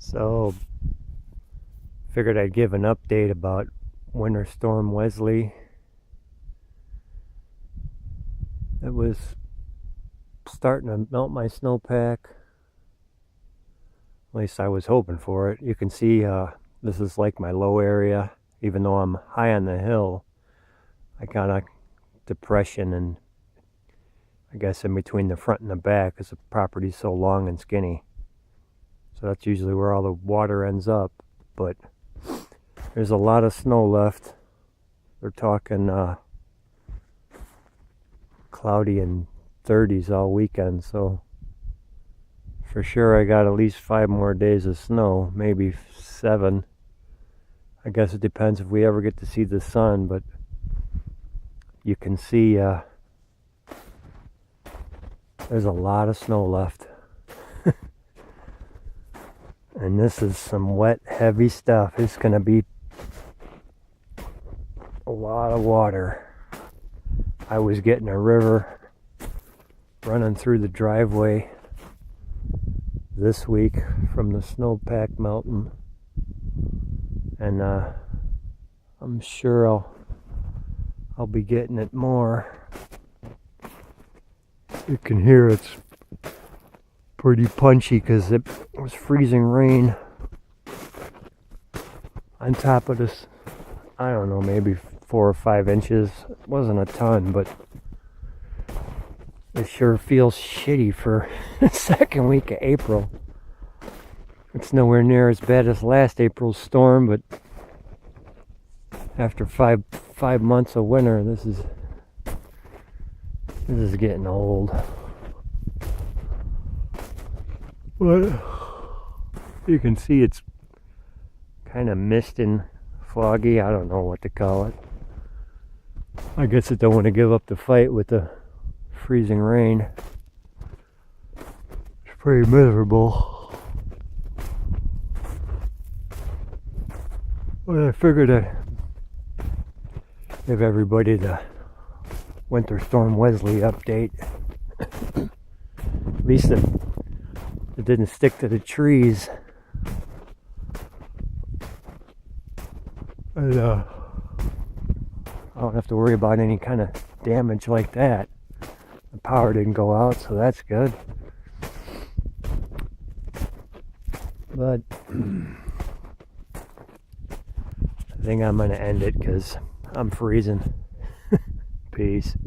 So, figured I'd give an update about Winter Storm Wesley. It was starting to melt my snowpack. At least I was hoping for it. You can see this is like my low area. Even though I'm high on the hill, I got a depression, and I guess in between the front and the back because the property's so long and skinny. So that's usually where all the water ends up. But there's a lot of snow left. They're talking cloudy and 30s all weekend, so for sure I got at least 5 more days of snow, maybe 7. I guess it depends if we ever get to see the sun, but you can see there's a lot of snow left. And this is some wet, heavy stuff. It's going to be a lot of water. I was getting a river running through the driveway this week from the snowpack melting. And I'm sure I'll be getting it more. You can hear it's pretty punchy because it was freezing rain on top of this. I don't know, maybe 4 or 5 inches. It wasn't a ton, but it sure feels shitty for the second week of April. It's nowhere near as bad as last April's storm, but after five months of winter, this is getting old. But you can see it's kind of misting, foggy. I don't know what to call it. I guess I don't want to give up the fight with the freezing rain. It's pretty miserable. But I figured I'd give everybody the Winter Storm Wesley update. At least it didn't stick to the trees. And I don't have to worry about any kind of damage like that. The power didn't go out, so that's good. But I think I'm going to end it because I'm freezing. Peace.